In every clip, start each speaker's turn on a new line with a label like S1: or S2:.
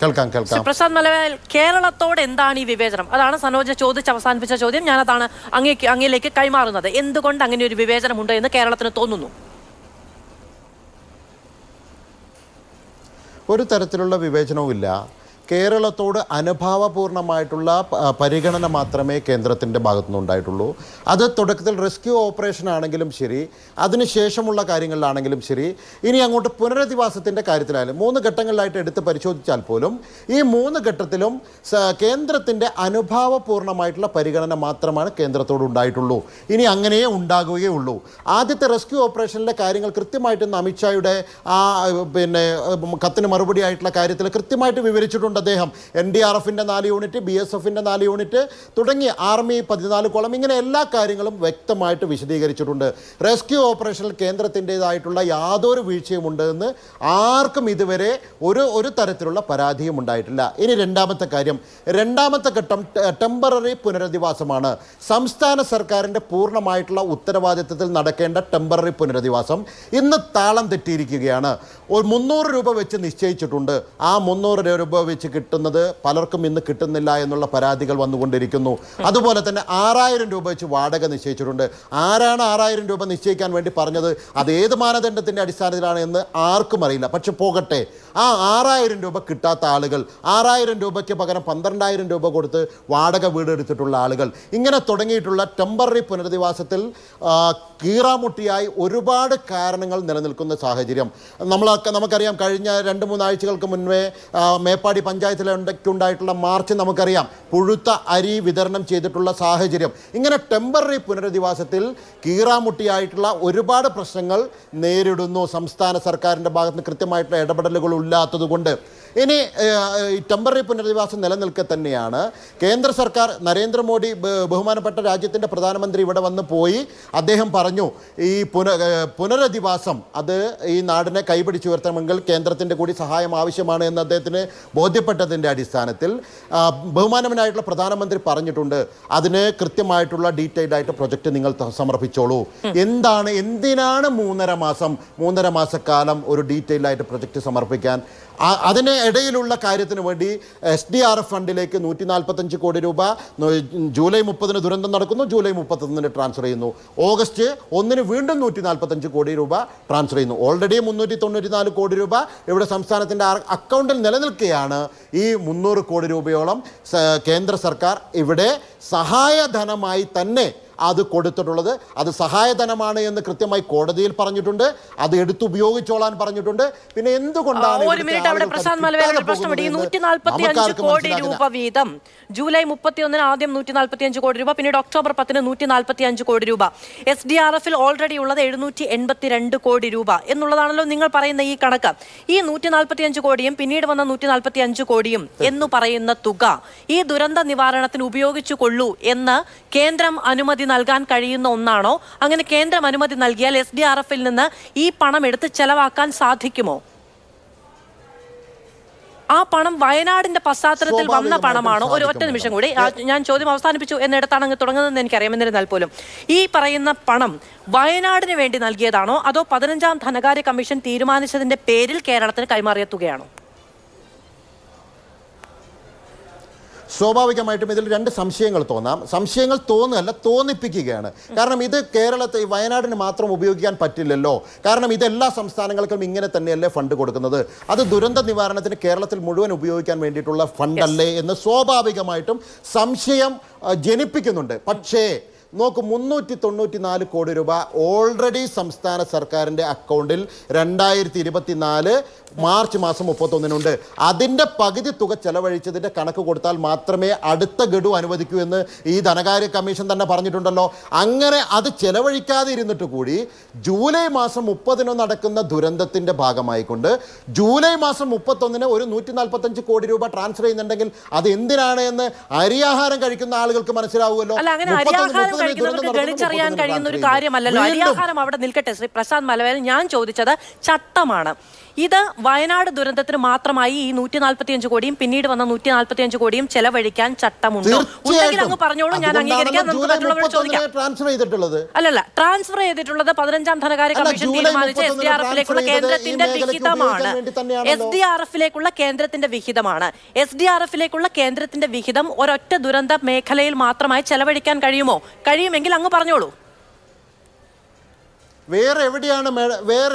S1: പ്രസാദ് മലവേൽ, കേരളത്തോട് എന്താണ് ഈ വിവേചനം? അതാണ് സനോജ ചോദിച്ച് അവസാനിപ്പിച്ച ചോദ്യം. ഞാനതാണ് അങ്ങയിലേക്ക് കൈമാറുന്നത്. എന്തുകൊണ്ട് അങ്ങനെ ഒരു വിവേചനമുണ്ട് എന്ന് കേരളത്തിന് തോന്നുന്നു?
S2: ഒരു തരത്തിലുള്ള വിവേചനവുമില്ല. കേരളത്തോട് അനുഭാവപൂർണമായിട്ടുള്ള പരിഗണന മാത്രമേ കേന്ദ്രത്തിൻ്റെ ഭാഗത്തുനിന്ന് ഉണ്ടായിട്ടുള്ളൂ. അത് തുടക്കത്തിൽ റെസ്ക്യൂ ഓപ്പറേഷൻ ആണെങ്കിലും ശരി, അതിനുശേഷമുള്ള കാര്യങ്ങളിലാണെങ്കിലും ശരി, ഇനി അങ്ങോട്ട് പുനരധിവാസത്തിൻ്റെ കാര്യത്തിലായാലും 3 ഘട്ടങ്ങളിലായിട്ട് എടുത്ത് പരിശോധിച്ചാൽ പോലും ഈ 3 ഘട്ടത്തിലും കേന്ദ്രത്തിൻ്റെ അനുഭാവപൂർണമായിട്ടുള്ള പരിഗണന മാത്രമാണ് കേന്ദ്രത്തോട് ഉണ്ടായിട്ടുള്ളൂ. ഇനി അങ്ങനെയേ ഉണ്ടാകുകയുള്ളൂ. ആദ്യത്തെ റെസ്ക്യൂ ഓപ്പറേഷനിലെ കാര്യങ്ങൾ കൃത്യമായിട്ട് അമിത്ഷായുടെ കത്തിന് മറുപടി ആയിട്ടുള്ള കാര്യത്തിൽ കൃത്യമായിട്ട് വിവരിച്ചിട്ടുണ്ട് അദ്ദേഹം. NDRFിൻ്റെ 4 യൂണിറ്റ്, BSFിൻ്റെ 4 യൂണിറ്റ് തുടങ്ങി ആർമി 14 കോളം, ഇങ്ങനെ എല്ലാ കാര്യങ്ങളും വ്യക്തമായിട്ട് വിശദീകരിച്ചിട്ടുണ്ട്. റെസ്ക്യൂ ഓപ്പറേഷനിൽ കേന്ദ്രത്തിൻ്റെതായിട്ടുള്ള യാതൊരു വീഴ്ചയും ഉണ്ടെന്ന് ആർക്കും ഇതുവരെ ഒരു തരത്തിലുള്ള പരാതിയും ഉണ്ടായിട്ടില്ല. ഇനി രണ്ടാമത്തെ ഘട്ടം ടെമ്പററി പുനരധിവാസമാണ്. സംസ്ഥാന സർക്കാരിൻ്റെ പൂർണ്ണമായിട്ടുള്ള ഉത്തരവാദിത്തത്തിൽ നടക്കേണ്ട ടെമ്പററി പുനരധിവാസം ഇന്ന് താളം തെറ്റിയിരിക്കുകയാണ്. ഒരു 300 രൂപ വെച്ച് നിശ്ചയിച്ചിട്ടുണ്ട്. ആ 300 രൂപ വെച്ച് കിട്ടുന്നത് പലർക്കും ഇന്ന് കിട്ടുന്നില്ല എന്നുള്ള പരാതികൾ വന്നുകൊണ്ടിരിക്കുന്നു. അതുപോലെ തന്നെ 6000 രൂപ വെച്ച് വാടക നിശ്ചയിച്ചിട്ടുണ്ട്. ആരാണ് 6000 രൂപ നിശ്ചയിക്കാൻ വേണ്ടി പറഞ്ഞത്? അത് ഏത് മാനദണ്ഡത്തിൻ്റെ അടിസ്ഥാനത്തിലാണ് എന്ന് ആർക്കും അറിയില്ല. പക്ഷെ പോകട്ടെ, ആ 6000 രൂപ കിട്ടാത്ത ആളുകൾ, 6000 രൂപയ്ക്ക് പകരം 12000 രൂപ കൊടുത്ത് വാടക വീട് എടുത്തിട്ടുള്ള ആളുകൾ, ഇങ്ങനെ തുടങ്ങിയിട്ടുള്ള ടെമ്പററി പുനരധിവാസത്തിൽ കീറാമുട്ടിയായി ഒരുപാട് കാരണങ്ങൾ നിലനിൽക്കുന്ന സാഹചര്യം നമുക്കറിയാം. കഴിഞ്ഞ 2-3 ആഴ്ചകൾക്ക് മുൻപേ മേപ്പാടി പഞ്ചായത്തിലുണ്ടായിട്ടുള്ള മാർച്ച് നമുക്കറിയാം. പുഴുത്ത അരി വിതരണം ചെയ്തിട്ടുള്ള സാഹചര്യം. ഇങ്ങനെ ടെമ്പററി പുനരധിവാസത്തിൽ കീറാമുട്ടിയായിട്ടുള്ള ഒരുപാട് പ്രശ്നങ്ങൾ നേരിടുന്നു സംസ്ഥാന സർക്കാരിൻ്റെ ഭാഗത്ത് കൃത്യമായിട്ടുള്ള ഇടപെടലുകൾ ഇല്ലാത്തതുകൊണ്ട്. ഇനി ടെമ്പററി പുനരധിവാസം നിലനിൽക്കെ തന്നെയാണ് കേന്ദ്ര സർക്കാർ, നരേന്ദ്രമോദി ബഹുമാനപ്പെട്ട രാജ്യത്തിൻ്റെ പ്രധാനമന്ത്രി ഇവിടെ വന്ന് പോയി അദ്ദേഹം പറഞ്ഞു, ഈ പുനരധിവാസം അത് ഈ നാടിനെ കൈപിടിച്ച് ഉയർത്തണമെങ്കിൽ കേന്ദ്രത്തിൻ്റെ കൂടി സഹായം ആവശ്യമാണ് എന്ന് അദ്ദേഹത്തിന് ബോധ്യപ്പെട്ടതിൻ്റെ അടിസ്ഥാനത്തിൽ ബഹുമാനവനായിട്ടുള്ള പ്രധാനമന്ത്രി പറഞ്ഞിട്ടുണ്ട്, അതിന് കൃത്യമായിട്ടുള്ള ഡീറ്റെയിൽഡ് ആയിട്ട് പ്രൊജക്റ്റ് നിങ്ങൾ സമർപ്പിച്ചോളൂ. എന്തിനാണ് 3.5 മാസക്കാലം ഒരു ഡീറ്റെയിൽഡ് ആയിട്ട് പ്രൊജക്റ്റ് സമർപ്പിക്കാൻ? അതിന് ഇടയിലുള്ള കാര്യത്തിന് വേണ്ടി SDRF ഫണ്ടിലേക്ക് 145 കോടി രൂപ ജൂലൈ 30-ന് ദുരന്തം നടക്കുന്നു, ജൂലൈ 31-ന് ട്രാൻസ്ഫർ ചെയ്യുന്നു. ഓഗസ്റ്റ് 1-ന് വീണ്ടും 145 കോടി രൂപ ട്രാൻസ്ഫർ ചെയ്യുന്നു. ഓൾറെഡി 394 കോടി രൂപ ഇവിടെ സംസ്ഥാനത്തിൻ്റെ അക്കൗണ്ടിൽ നിലനിൽക്കുകയാണ്. ഈ 300 കോടി രൂപയോളം കേന്ദ്ര സർക്കാർ ഇവിടെ സഹായധനമായി തന്നെ അത് കൊടുത്തിട്ടുള്ളത്. അത് സഹായധനമാണ് എന്ന് കൃത്യമായി കോടതിയിൽ പറഞ്ഞിട്ടുണ്ട്. അത് എടുത്തുപയോഗിച്ചോളാൻ പറഞ്ഞിട്ടുണ്ട്. പിന്നെ എന്തുകൊണ്ടാണ്
S1: കോടി രൂപ വീതം ജൂലൈ 31-ന് ആദ്യം 145 കോടി രൂപ, പിന്നീട് ഒക്ടോബർ 10-ന് 145 കോടി രൂപ. SDRFിൽ ഓൾറെഡി ഉള്ളത് 782 കോടി രൂപ എന്നുള്ളതാണല്ലോ നിങ്ങൾ പറയുന്ന ഈ കണക്ക്. ഈ 145 കോടിയും പിന്നീട് വന്ന 145 കോടിയും എന്ന് പറയുന്ന തുക ഈ ദുരന്ത നിവാരണത്തിന് ഉപയോഗിച്ചു കൊള്ളൂ എന്ന് കേന്ദ്രം അനുമതി നൽകാൻ കഴിയുന്ന ഒന്നാണോ? അങ്ങനെ കേന്ദ്രം അനുമതി നൽകിയാൽ SDRFിൽ നിന്ന് ഈ പണം എടുത്ത് ചെലവാക്കാൻ സാധിക്കുമോ? ആ പണം വയനാടിന്റെ പശ്ചാത്തലത്തിൽ വന്ന പണമാണോ? ഒറ്റ നിമിഷം കൂടി, ഞാൻ ചോദ്യം അവസാനിപ്പിച്ചു എന്നിടത്താണ് അങ്ങ് തുടങ്ങുന്നതെന്ന് എനിക്കറിയാം. എന്നിരുന്നാൽ പോലും ഈ പറയുന്ന പണം വയനാടിന് വേണ്ടി നൽകിയതാണോ അതോ 15ാം ധനകാര്യ കമ്മീഷൻ തീരുമാനിച്ചതിന്റെ പേരിൽ കേരളത്തിന് കൈമാറിയ തുകയാണോ?
S2: സ്വാഭാവികമായിട്ടും ഇതിൽ 2 സംശയങ്ങൾ തോന്നാം. സംശയങ്ങൾ തോന്നുകയല്ല, തോന്നിപ്പിക്കുകയാണ്. കാരണം ഇത് വയനാടിന് മാത്രം ഉപയോഗിക്കാൻ പറ്റില്ലല്ലോ. കാരണം ഇതെല്ലാ സംസ്ഥാനങ്ങൾക്കും ഇങ്ങനെ തന്നെയല്ലേ ഫണ്ട് കൊടുക്കുന്നത്. അത് ദുരന്ത നിവാരണത്തിന് കേരളത്തിൽ മുഴുവൻ ഉപയോഗിക്കാൻ വേണ്ടിയിട്ടുള്ള ഫണ്ടല്ലേ എന്ന് സ്വാഭാവികമായിട്ടും സംശയം ജനിപ്പിക്കുന്നുണ്ട്. പക്ഷേ നോക്ക്, 394 കോടി രൂപ ഓൾറെഡി സംസ്ഥാന സർക്കാരിൻ്റെ അക്കൗണ്ടിൽ 2024 മാർച്ച് മാസം 31-നുണ്ട്. അതിൻ്റെ പകുതി തുക ചെലവഴിച്ചതിൻ്റെ കണക്ക് കൊടുത്താൽ മാത്രമേ അടുത്ത ഗഡു അനുവദിക്കൂ എന്ന് ഈ ധനകാര്യ കമ്മീഷൻ തന്നെ പറഞ്ഞിട്ടുണ്ടല്ലോ. അങ്ങനെ അത് ചെലവഴിക്കാതെ ഇരുന്നിട്ട് കൂടി ജൂലൈ മാസം 30-ന് നടക്കുന്ന ദുരന്തത്തിൻ്റെ ഭാഗമായിക്കൊണ്ട് ജൂലൈ മാസം 31-ന് ഒരു 145 കോടി രൂപ ട്രാൻസ്ഫർ ചെയ്യുന്നുണ്ടെങ്കിൽ അത് എന്തിനാണ് എന്ന് അരിയാഹാരം കഴിക്കുന്ന ആളുകൾക്ക് മനസ്സിലാവുമല്ലോ.
S1: ഗണിച്ചറിയാൻ കഴിയുന്ന ഒരു കാര്യമല്ലല്ലോ. അരിയാഹാരം അവിടെ നിൽക്കട്ടെ. ശ്രീ പ്രസാദ് മലവേൽ, ഞാൻ ചോദിച്ചത് ചട്ടമാണ്. ഇത് വയനാട് ദുരന്തത്തിന് മാത്രമായി ഈ 145 കോടിയും പിന്നീട് വന്ന 145 കോടിയും ചെലവഴിക്കാൻ ചട്ടമുണ്ടോ? ഉണ്ടെങ്കിൽ അങ്ങ് പറഞ്ഞോളൂ, ഞാൻ അംഗീകരിക്കാം. നമുക്ക് മറ്റുള്ളവരോട് ചോദിക്കാം. അല്ലല്ല, ട്രാൻസ്ഫർ ചെയ്തിട്ടുള്ളത് 15ാം ധനകാര്യ കമ്മീഷൻ തീരുമാനിച്ച SDRF-ലേക്കുള്ള കേന്ദ്രത്തിന്റെ വിഹിതമാണ്. SDRF-ലേക്കുള്ള കേന്ദ്രത്തിന്റെ വിഹിതമാണ്. SDRF-ലേക്കുള്ള കേന്ദ്രത്തിന്റെ വിഹിതം ഒരൊറ്റ ദുരന്ത മേഖലയിൽ മാത്രമായി ചെലവഴിക്കാൻ കഴിയുമോ? കഴിയുമെങ്കിൽ അങ്ങ് പറഞ്ഞോളൂ.
S2: വേറെ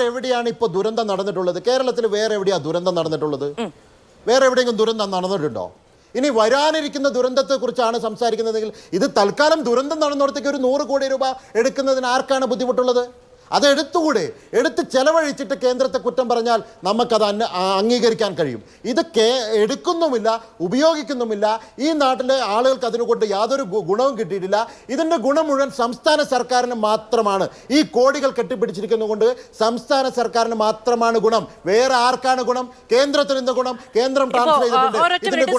S2: എവിടെയാണ് ഇപ്പോൾ ദുരന്തം നടന്നിട്ടുള്ളത്? കേരളത്തിൽ വേറെ എവിടെയാ ദുരന്തം നടന്നിട്ടുള്ളത്? വേറെ എവിടെയെങ്കിലും ദുരന്തം നടന്നിട്ടുണ്ടോ? ഇനി വരാനിരിക്കുന്ന ദുരന്തത്തെക്കുറിച്ചാണ് സംസാരിക്കുന്നതെങ്കിൽ ഇത് തൽക്കാലം ദുരന്തം നടന്നിടത്തേക്ക് ഒരു 100 കോടി രൂപ എടുക്കുന്നതിന് ആർക്കാണ് ബുദ്ധിമുട്ടുള്ളത്? അത് എടുത്ത് ചെലവഴിച്ചിട്ട് കേന്ദ്രത്തെ കുറ്റം പറഞ്ഞാൽ നമുക്കത് അംഗീകരിക്കാൻ കഴിയും. ഇത് എടുക്കുന്നുമില്ല, ഉപയോഗിക്കുന്നുമില്ല. ഈ നാട്ടിലെ ആളുകൾക്ക് അതിനുകൊണ്ട് യാതൊരു ഗുണവും കിട്ടിയിട്ടില്ല. ഇതിൻ്റെ ഗുണം മുഴുവൻ സംസ്ഥാന സർക്കാരിന് മാത്രമാണ്. ഈ കോടികൾ കെട്ടിപ്പിടിച്ചിരിക്കുന്നതുകൊണ്ട് സംസ്ഥാന സർക്കാരിന് മാത്രമാണ് ഗുണം. വേറെ ആർക്കാണ് ഗുണം? കേന്ദ്രത്തിന് എന്ത് ഗുണം? കേന്ദ്രം ട്രാൻസ്ഫർ ചെയ്തിട്ടുണ്ട്. ഇതിന്റെ ഗുണം